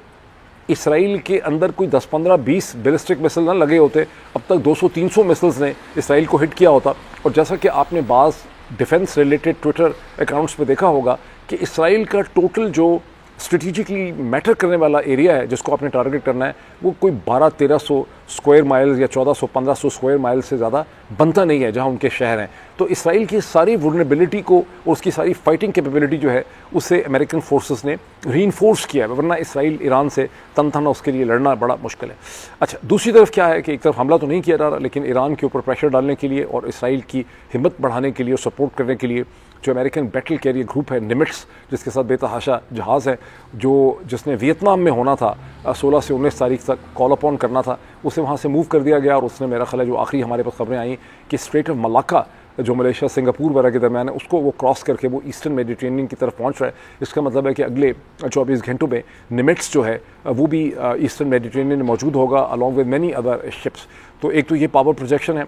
इसराइल के अंदर कोई 10, 15, 20 बैलिस्टिक मिसाइल ना लगे होते, अब तक 200-300 मिसाइल्स ने इसराइल को हिट किया होता। और जैसा कि आपने बाज़ डिफेंस रिलेटेड ट्विटर अकाउंट्स पे देखा होगा कि इसराइल का टोटल जो स्ट्रेटिजिकली मैटर करने वाला एरिया है जिसको आपने टारगेट करना है, वो कोई 1200-1300 स्क्वायर माइल्स या 1400-1500 स्क्वायर माइल से ज़्यादा बनता नहीं है जहां उनके शहर हैं। तो इसराइल की सारी वुलनरेबिलिटी को और उसकी सारी फाइटिंग कैपेबिलिटी जो है उसे अमेरिकन फोर्सेस ने रीइंफोर्स किया है, वरना इसराइल ईरान से तन उसके लिए लड़ना बड़ा मुश्किल है। अच्छा, दूसरी तरफ क्या है कि एक तरफ हमला तो नहीं किया जा रहा, लेकिन ईरान के ऊपर प्रेशर डालने के लिए और इसराइल की हिम्मत बढ़ाने के लिए और सपोर्ट करने के लिए जो अमेरिकन बैटल कैरियर ग्रुप है निमिट्स, जिसके साथ बेतहाशा जहाज़ है, जिसने वियतनाम में होना था 16 से 19 तारीख तक कॉल अपॉन करना था, उसे वहाँ से मूव कर दिया गया। और उसने, मेरा ख्याल है, जो आखिरी हमारे पास खबरें आई कि स्ट्रेट ऑफ मलाक्का जो मलेशिया सिंगापुर वगैरह के दरमियान है, उसको वो क्रॉस करके वो ईस्टर्न मेडिटेरेनियन की तरफ पहुंच रहा है। इसका मतलब है कि अगले 24 घंटों में निमिट्स जो है वो भी ईस्टर्न मेडिटेरेनियन में मौजूद होगा along with many other ships. तो एक तो ये पावर प्रोजेक्शन है,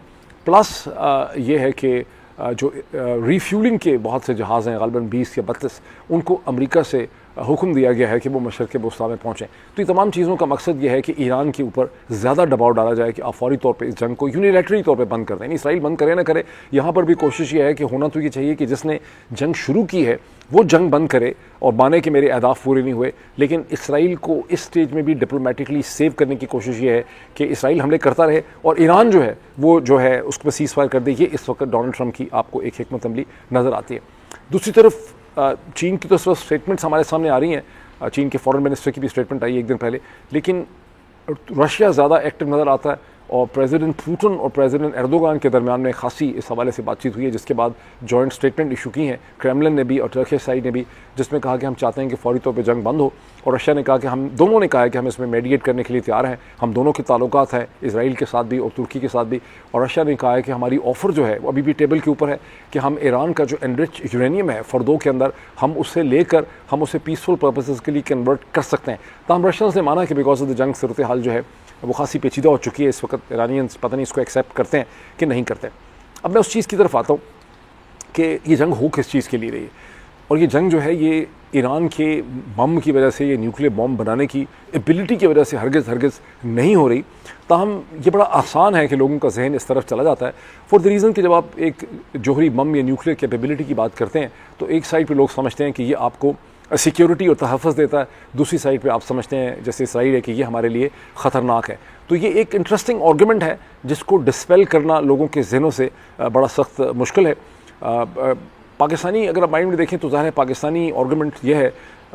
प्लस ये है कि जो रीफ्यूलिंग के बहुत से जहाज़ हैं, ग़ालिबन 20 या 32, उनको अमेरिका से हुक्म दिया गया है कि वो मशरक़ वस्ता में पहुँचें। तो ये तमाम चीज़ों का मकसद ये है कि ईरान के ऊपर ज़्यादा दबाव डाला जाए कि आप फौरी तौर पे इस जंग को यूनिलैटरली तौर पे बंद कर दें। इसराइल बंद करे ना करे, यहाँ पर भी कोशिश ये है कि होना तो ये चाहिए कि जिसने जंग शुरू की है वो जंग बंद करे और माने कि मेरे अहदाफ पूरे नहीं हुए। लेकिन इसराइल को इस स्टेज में भी डिप्लोमेटिकली सेव करने की कोशिश ये है कि इसराइल हमले करता रहे और ईरान जो है वो जो है उसको सीज़ फायर कर दे। ये इस वक्त डोनाल्ड ट्रंप की आपको एक हिकमत अमली नज़र आती है। दूसरी तरफ चीन की तो सिर्फ स्टेटमेंट्स हमारे सामने आ रही हैं, चीन के फॉरेन मिनिस्टर की भी स्टेटमेंट आई एक दिन पहले, लेकिन रशिया ज़्यादा एक्टिव नज़र आता है। और प्रेसिडेंट पुतिन और प्रेसिडेंट एर्दोगान के दरमियान में खासी इस हवाले से बातचीत हुई है, जिसके बाद जॉइंट स्टेटमेंट इशू की हैं क्रेमलिन ने भी और टर्किश साइड ने भी, जिसमें कहा कि हम चाहते हैं कि फौरी तौर पे जंग बंद हो। और रशिया ने कहा कि हम दोनों ने कहा है कि हम इसमें मेडिएट करने के लिए तैयार हैं, हम दोनों के ताल्लुकात हैं इसराइल के साथ भी और तुर्की के साथ भी। और रशिया ने कहा है कि हमारी ऑफ़र जो है वो अभी भी टेबल के ऊपर है कि हम ईरान का जो एनरिच यूरेनियम है फर्दों के अंदर, हम उससे लेकर हम उसे पीसफुल पर्पसेस के लिए कन्वर्ट कर सकते हैं। तमाम रशियंस ने माना कि बिकॉज ऑफ द जंग सूरत हाल जो है वो खासी पेचीदा हो चुकी है इस वक्त, ईरानियंस पता नहीं इसको एक्सेप्ट करते हैं कि नहीं करते। अब मैं उस चीज़ की तरफ आता हूँ कि ये जंग हो किस चीज़ के लिए रही है। और ये जंग जो है ये ईरान के बम की वजह से, ये न्यूक्लियर बॉम्ब बनाने की एबिलिटी की वजह से हरगिज़ नहीं हो रही। ताहम ये बड़ा आसान है कि लोगों का जहन इस तरफ चला जाता है फॉर द रीज़न कि जब आप एक जोहरी बम या न्यूक्लियर कैपेबिलिटी की बात करते हैं तो एक साइड पे लोग समझते हैं कि ये आपको सिक्योरिटी और तहफ़्फ़ुज़ देता है, दूसरी साइड पे आप समझते हैं जैसे इसराइल है कि ये हमारे लिए ख़तरनाक है। तो ये एक इंटरेस्टिंग आर्गूमेंट है जिसको डिस्पेल करना लोगों के जहनों से बड़ा सख्त मुश्किल है। पाकिस्तानी अगर आप माइंड में देखें तो ज़ाहिर है पाकिस्तानी आर्गूमेंट ये है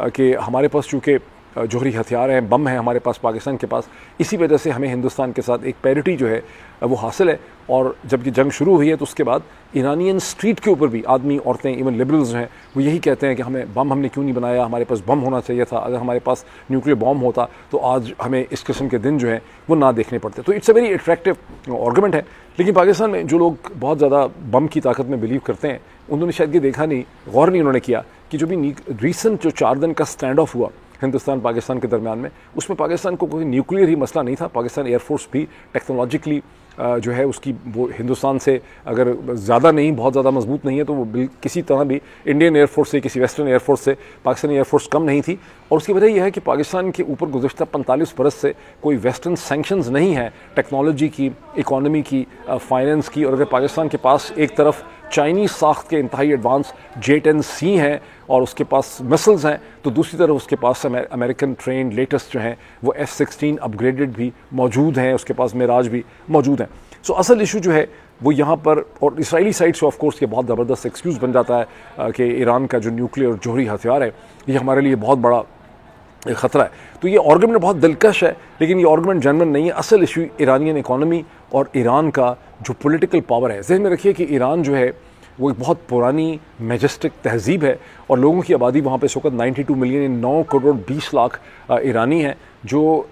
कि हमारे पास चूँकि जोहरी हथियार हैं, बम हैं हमारे पास, पाकिस्तान के पास, इसी वजह से हमें हिंदुस्तान के साथ एक पैरिटी जो है वो हासिल है। और जब ये जंग शुरू हुई है तो उसके बाद ईरानियन स्ट्रीट के ऊपर भी आदमी, औरतें, इवन लिबरल्स जो हैं वो यही कहते हैं कि हमें बम हमने क्यों नहीं बनाया, हमारे पास बम होना चाहिए था, अगर हमारे पास न्यूक्लियर बॉम्ब होता तो आज हमें इस किस्म के दिन जो है वो ना देखने पड़ते। तो it's a very attractive argument है। लेकिन पाकिस्तान में जो लोग बहुत ज़्यादा बम की ताकत में बिलीव करते हैं उन्होंने शायद ये देखा नहीं, गौर नहीं उन्होंने किया कि जो भी रीसेंट जो 4 दिन का स्टैंड ऑफ हुआ हिंदुस्तान पाकिस्तान के दरमियान में, उसमें पाकिस्तान को कोई न्यूक्लियर ही मसला नहीं था। पाकिस्तान एयरफोर्स भी टेक्नोलॉजिकली जो है उसकी वो हिंदुस्तान से अगर ज़्यादा नहीं, बहुत ज़्यादा मजबूत नहीं है, तो वो किसी तरह भी इंडियन एयरफोर्स से, किसी वेस्टर्न एयरफोर्स से पाकिस्तानी एयरफोर्स कम नहीं थी। और उसकी वजह यह है कि पाकिस्तान के ऊपर गुज़श्ता 45 बरस से कोई वेस्टर्न सैंक्शंस नहीं है टेक्नोलॉजी की, इकॉनमी की, फाइनेंस की। और अगर पाकिस्तान के पास एक तरफ चाइनीज़ साख्त के इंतहाई एडवांस J-10C हैं और उसके पास मिसल्स हैं, तो दूसरी तरफ उसके पास अमेरिकन ट्रेन लेटेस्ट जो हैं वो F-16 अपग्रेडेड भी मौजूद हैं, उसके पास मिराज भी मौजूद हैं। सो असल इशू जो है वो यहाँ पर, और इसराइली साइड से ऑफ कोर्स ये बहुत ज़बरदस्त एक्सक्यूज़ बन जाता है कि ईरान का जो न्यूक्लियर और जोहरी हथियार है ये हमारे लिए बहुत बड़ा एक ख़तरा है। तो ये आर्गूमेंट बहुत दिलकश है, लेकिन ये आर्गूमेंट जेन्युइन नहीं है। असल इशू ईरानियन इकॉनमी और ईरान का जो पॉलिटिकल पावर है। जहन में रखिए कि ईरान जो है वो एक बहुत पुरानी मैजेस्टिक तहजीब है और लोगों की आबादी वहाँ पे इस वक्त 92 मिलियन, 9 करोड़ 20 लाख ईरानी हैं, जो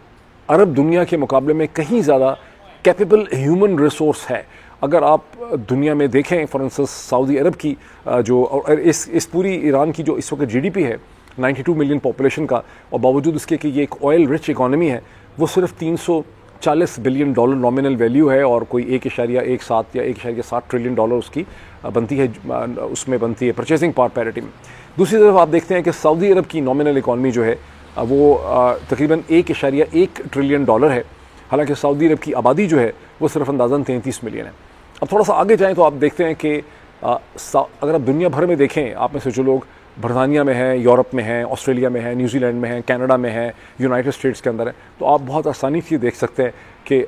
अरब दुनिया के मुकाबले में कहीं ज़्यादा कैपेबल ह्यूमन रिसोर्स है। अगर आप दुनिया में देखें फॉर इंस्टेंस सऊदी अरब की जो, और इस पूरी ईरान की जो इस वक्त GDP है 92 मिलियन पॉपुलेशन का, और बावजूद इसके कि ये एक ऑयल रिच इकॉनमी है, वो सिर्फ $340 बिलियन नॉमिनल वैल्यू है और कोई 1.17 या 1.7 ट्रिलियन डॉलर उसकी बनती है, उसमें बनती है परचेजिंग पावर पैरिटी में। दूसरी तरफ आप देखते हैं कि सऊदी अरब की नॉमिनल इकॉनमी जो है वो तकरीबन 1.1 ट्रिलियन डॉलर है, हालांकि सऊदी अरब की आबादी जो है वो सिर्फ अंदाज़न 33 मिलियन है। अब थोड़ा सा आगे जाएँ तो आप देखते हैं कि अगर आप दुनिया भर में देखें, आप में से जो लोग बरतानिया में हैं, यूरोप में हैं, ऑस्ट्रेलिया में हैं, न्यूजीलैंड में हैं, कनाडा में हैं, यूनाइटेड स्टेट्स के अंदर हैं, तो आप बहुत आसानी से देख सकते हैं कि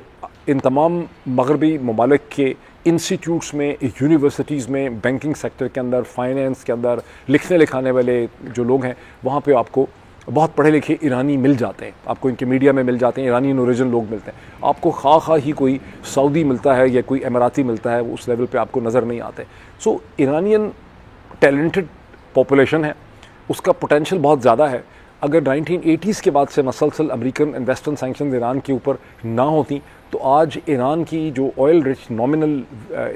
इन तमाम मगरबी ममालिक के इंस्टीट्यूट्स में, यूनिवर्सिटीज़ में, बैंकिंग सेक्टर के अंदर, फाइनेंस के अंदर लिखने लिखाने वाले जो लोग हैं वहाँ पे आपको बहुत पढ़े लिखे ईरानी मिल जाते हैं। आपको इनके मीडिया में मिल जाते हैं, ईरानियन ओरिजिन लोग मिलते हैं। आपको खा ही कोई सऊदी मिलता है या कोई अमाराती मिलता है, उस लेवल पे आपको नज़र नहीं आते। सो ईरानियन टैलेंटेड पॉपुलेशन है, उसका पोटेंशियल बहुत ज़्यादा है। अगर 1980s के बाद से मसलसल American and western sanction Iran के ऊपर ना होती तो आज ईरान की जो ऑयल रिच नॉमिनल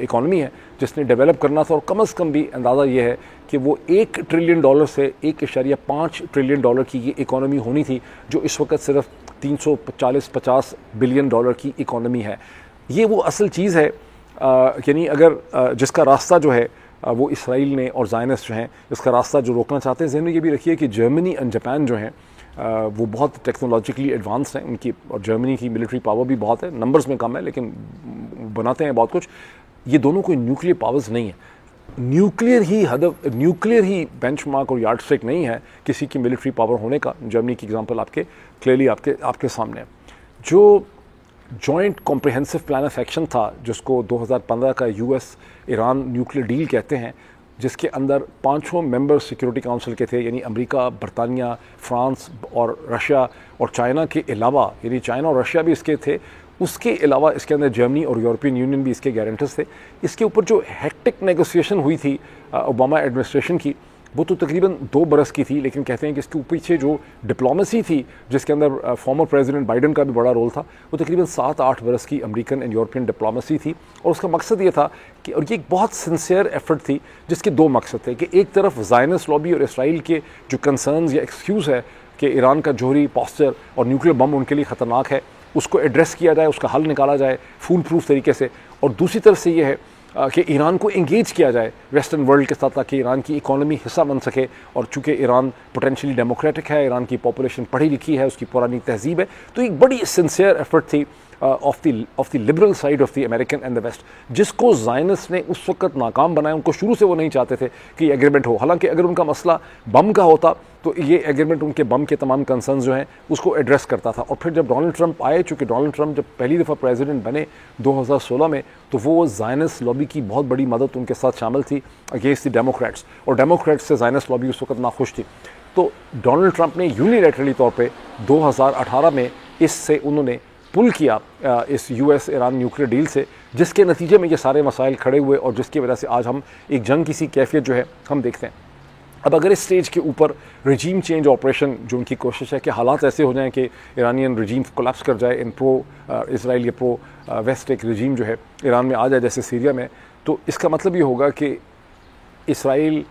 इकॉनमी है जिसने डेवलप करना था, और कम से कम भी अंदाज़ा ये है कि वो $1 ट्रिलियन से $1.5 ट्रिलियन की ये इकॉनमी होनी थी, जो इस वक्त सिर्फ 340-50 बिलियन डॉलर की इकॉनमी है। ये वो असल चीज़ है, यानी अगर जिसका रास्ता जो है वो इसराइल ने और ज़ायनिस्ट जो हैं इसका रास्ता जो रोकना चाहते हैं। ज़हन में ये भी रखिए कि जर्मनी एंड जापान जो हैं वो बहुत टेक्नोलॉजिकली एडवांस्ड हैं उनकी, और जर्मनी की मिलिट्री पावर भी बहुत है, नंबर्स में कम है लेकिन बनाते हैं बहुत कुछ। ये दोनों कोई न्यूक्लियर पावर्स नहीं है, न्यूक्लियर ही बेंचमार्क और यार्डस्टिक नहीं है किसी की मिलिट्री पावर होने का। जर्मनी की एग्जांपल आपके क्लियरली आपके सामने है। जो joint comprehensive plan of action था जिसको 2015 का US ईरान न्यूक्लियर डील कहते हैं, जिसके अंदर 5 मेंबर सिक्योरिटी काउंसिल के थे, यानी अमेरिका, बरतानिया, फ्रांस और रशिया और चाइना के अलावा, यानी चाइना और रशिया भी इसके थे, उसके अलावा इसके अंदर जर्मनी और यूरोपियन यूनियन भी इसके गारंटर्स थे। इसके ऊपर जो हेक्टिक नेगोशिएशन हुई थी ओबामा एडमिनिस्ट्रेशन की, वो तो तकरीबन 2 बरस की थी, लेकिन कहते हैं कि इसके पीछे जो डिप्लोमेसी थी जिसके अंदर फॉर्मर प्रेसिडेंट बाइडन का भी बड़ा रोल था, वो तकरीबन 7-8 बरस की अमेरिकन एंड यूरोपियन डिप्लोमेसी थी। और उसका मकसद ये था कि, और ये एक बहुत सिंसियर एफर्ट थी जिसके 2 मकसद थे कि एक तरफ ज़ायनिस्ट लॉबी और इसराइल के जो कंसर्न्स या एक्सक्यूज़ है कि ईरान का जोहरी पोस्चर और न्यूक्लियर बम उनके लिए ख़तरनाक है, उसको एड्रेस किया जाए, उसका हल निकाला जाए फूल प्रूफ तरीके से। और दूसरी तरफ से ये है कि ईरान को इंगेज किया जाए वेस्टर्न वर्ल्ड के साथ ताकि ईरान की इकॉनमी हिस्सा बन सके। और चूँकि ईरान पोटेंशियली डेमोक्रेटिक है, ईरान की पॉपुलेशन पढ़ी लिखी है, उसकी पुरानी तहजीब है, तो एक बड़ी सिंसियर एफर्ट थी of the liberal side of the American and the west, जिसको ज़ायनिस्ट ने उस वक्त नाकाम बनाया। उनको शुरू से वो नहीं चाहते थे कि एग्रीमेंट हो, हालांकि अगर उनका मसला बम का होता तो ये एग्रीमेंट उनके बम के तमाम कंसर्न्स जो हैं उसको एड्रेस करता था। और फिर जब डोनाल्ड ट्रंप आए, चूँकि डोनाल्ड ट्रंप जब पहली दफ़ा प्रेसिडेंट बने 2016 में, तो वो ज़ायनिस्ट लॉबी की बहुत बड़ी मदद उनके साथ शामिल थी अगेंस्ट द डेमोक्रेट्स, और डेमोक्रेट्स से ज़ायनिस्ट लॉबी उस वक्त नाखुश थी। तो डोनाल्ड ट्रंप ने यूनिलैटरली तौर पे 2018 में इससे उन्होंने पुल किया इस US ईरान न्यूक्लियर डील से, जिसके नतीजे में ये सारे मसाइल खड़े हुए और जिसकी वजह से आज हम एक जंग की सी कैफियत जो है हम देखते हैं। अब अगर इस स्टेज के ऊपर रजीम चेंज ऑपरेशन, जो उनकी कोशिश है कि हालात ऐसे हो जाएं कि ईरानियन रजीम कोलैप्स कर जाए, इन प्रो इसराइल या प्रो वेस्ट एक रजीम जो है ईरान में आ जाए जैसे सीरिया में, तो इसका मतलब ये होगा कि इसराइल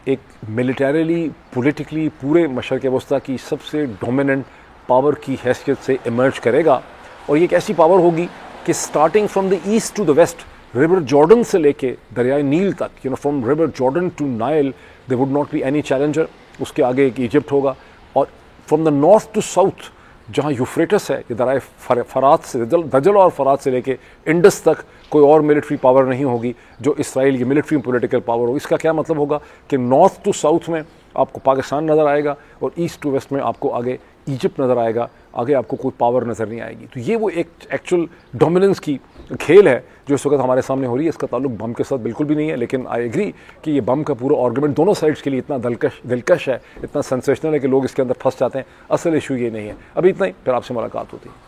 एक मिलिटरीली पोलिटिकली पूरे मशरक़ वस्ता की सबसे डोमिनेंट पावर की हैसियत से इमर्ज करेगा। और ये एक ऐसी पावर होगी कि starting from the east to the west, river Jordan से लेके दरियाए नील तक, from river Jordan to Nile there would not be any challenger. उसके आगे एक इजिप्ट होगा, और from the north to south जहाँ यूफ्रेटस है, ये दरियाए फरात से, दजल और फरात से लेके इंडस तक कोई और मिलिट्री पावर नहीं होगी जो इसराइल की मिलिट्री पॉलिटिकल पावर हो। इसका क्या मतलब होगा कि नॉर्थ टू साउथ में आपको पाकिस्तान नज़र आएगा और ईस्ट टू वेस्ट में आपको आगे इजिप्ट नज़र आएगा, आगे आपको कोई पावर नज़र नहीं आएगी। तो ये वो एक एक्चुअल डोमिनेंस की खेल है जो इस वक्त हमारे सामने हो रही है। इसका ताल्लुक बम के साथ बिल्कुल भी नहीं है, लेकिन आई एग्री कि ये बम का पूरा आर्गूमेंट दोनों साइड्स के लिए इतना दिलकश है, इतना सेंसेशनल है कि लोग इसके अंदर फंस जाते हैं। असल इशू ये नहीं है। अभी इतना ही, फिर आपसे मुलाकात होती है।